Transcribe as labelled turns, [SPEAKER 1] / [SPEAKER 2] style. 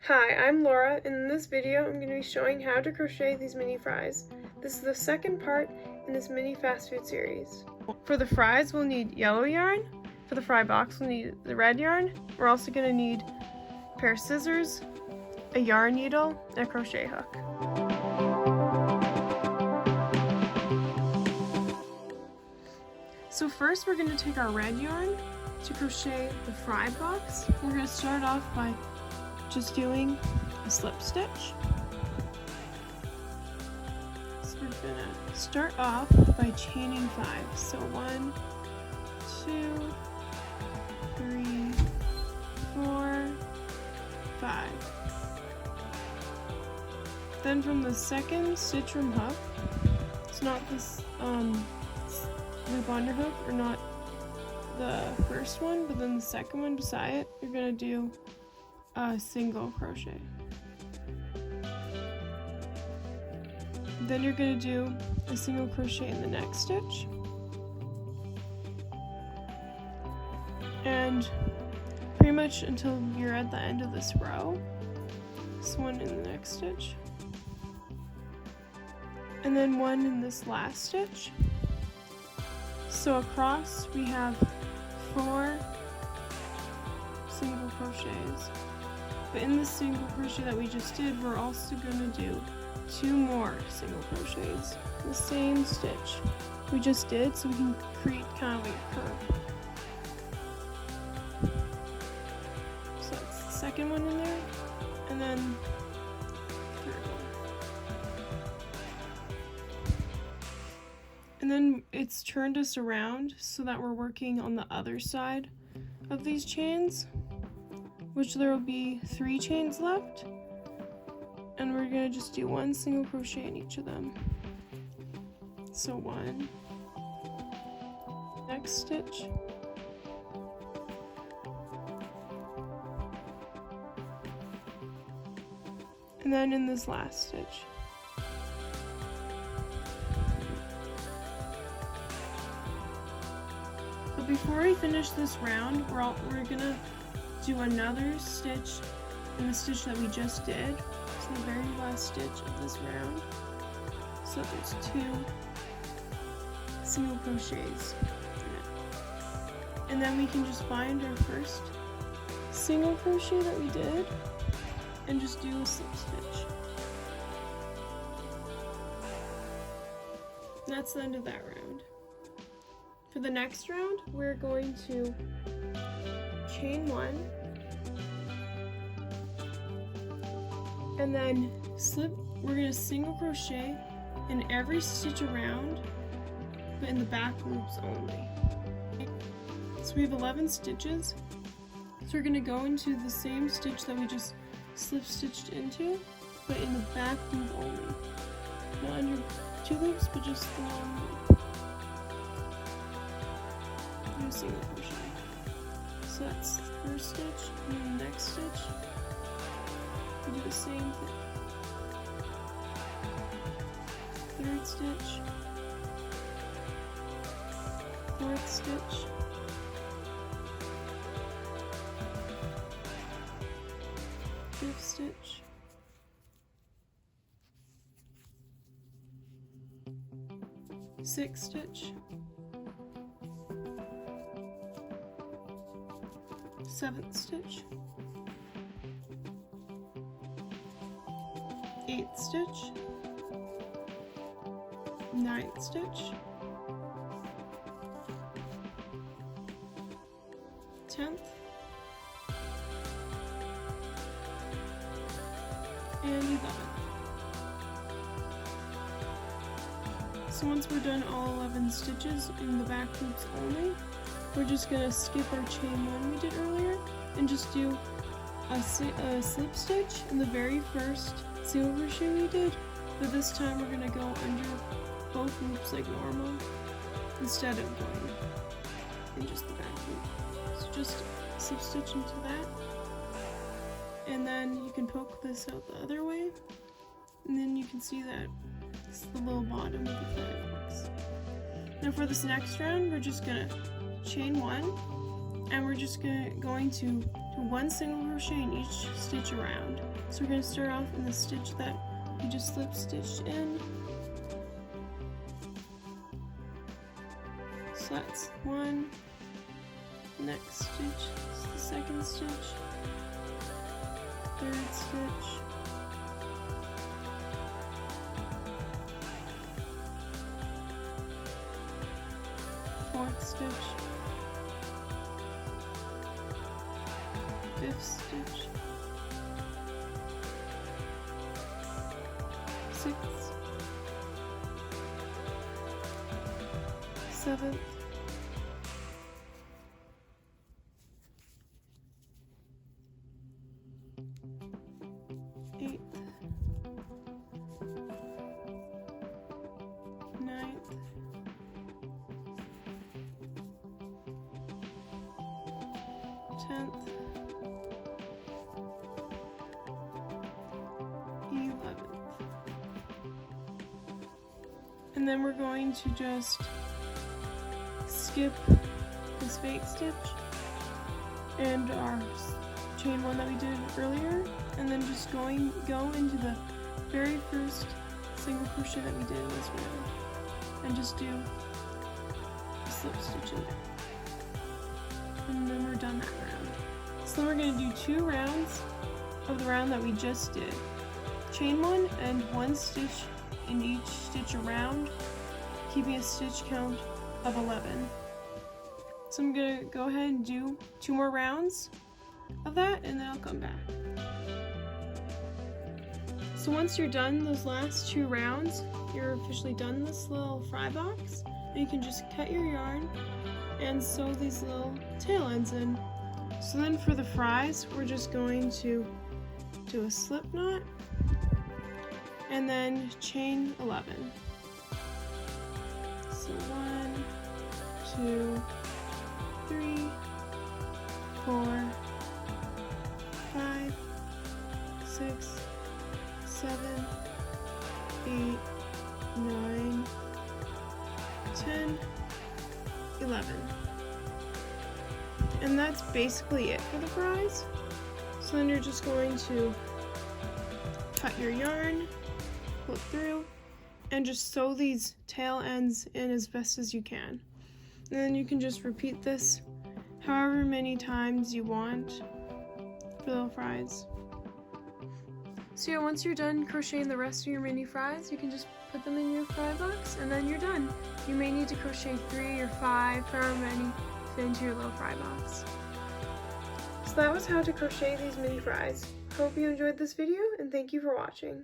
[SPEAKER 1] Hi, I'm Laura, and in this video I'm going to be showing how to crochet these mini fries. This is the second part in this mini fast food series. For the fries we'll need yellow yarn. For the fry box we'll need the red yarn. We're also going to need a pair of scissors, a yarn needle, and a crochet hook. So first we're going to take our red yarn to crochet the fry box. We're going to start off by just doing a slip stitch. So we're gonna start off by chaining 5. So 1, 2, 3, 4, 5. Then from the second stitch from hook, it's not this loop underhook, or not the first one, but then the second one beside it, you're gonna do a single crochet. Then you're going to do a single crochet in the next stitch, and pretty much until you're at the end of this row. This one in the next stitch, and then one in this last stitch. So across we have 4 single crochets. But in the single crochet that we just did, we're also going to do 2 more single crochets, the same stitch we just did, so we can create kind of like a curve. So that's the second one in there, and then the third one. And then it's turned us around so that we're working on the other side of these chains, which there will be 3 chains left, and we're going to just do 1 single crochet in each of them. So 1, next stitch, and then in this last stitch. But before we finish this round, we're going to do another stitch in the stitch that we just did. So the very last stitch of this round. So there's 2 single crochets in it. And then we can just find our first single crochet that we did and just do a slip stitch. And that's the end of that round. For the next round, we're going to chain 1, and then we're going to single crochet in every stitch around, but in the back loops only. So we have 11 stitches, so we're going to go into the same stitch that we just slip stitched into, but in the back loop only. Not under 2 loops, but just the 1 loop. Do a single crochet. So that's the first stitch, and then the next stitch, we do the same thing. Third stitch, fourth stitch, fifth stitch, sixth stitch, 7th stitch, 8th stitch, 9th stitch, 10th, and 11th. So once we're done all 11 stitches in the back loops only, we're just going to skip our chain 1 we did earlier and just do a slip stitch in the very first single crochet we did, but this time we're going to go under both loops like normal instead of going in just the back loop. So just slip stitch into that, and then you can poke this out the other way, and then you can see that it's the little bottom of the fly box. Now for this next round, we're just going to chain 1, and we're just going to do 1 single crochet in each stitch around. So we're going to start off in the stitch that we just slip stitched in. So that's 1. Next stitch is the second stitch, third stitch, fourth stitch, fifth stitch, sixth, seventh, 8th, 9th, 10th, 11th. And then we're going to just skip this fake stitch and our chain 1 that we did earlier, and then just go into the very first single crochet that we did in this round and just do a slip stitch in there. And then we're done that round. So then we're going to do 2 rounds of the round that we just did. Chain 1 and 1 stitch in each stitch around, keeping a stitch count of 11. So I'm going to go ahead and do 2 more rounds of that, and then I'll come back. So once you're done those last 2 rounds, you're officially done this little fry box, and you can just cut your yarn and sew these little tail ends in. So then for the fries, we're just going to do a slip knot and then chain 11. So 1, 2, 3, 4, 5, 6, 7, 8, 9, 10, 11. And that's basically it for the fries. So then you're just going to cut your yarn, pull it through, and just sew these tail ends in as best as you can. And then you can just repeat this however many times you want for little fries. So yeah, once you're done crocheting the rest of your mini fries, you can just put them in your fry box and then you're done. You may need to crochet 3 or 5, however many fit into your little fry box. So that was how to crochet these mini fries. Hope you enjoyed this video and thank you for watching.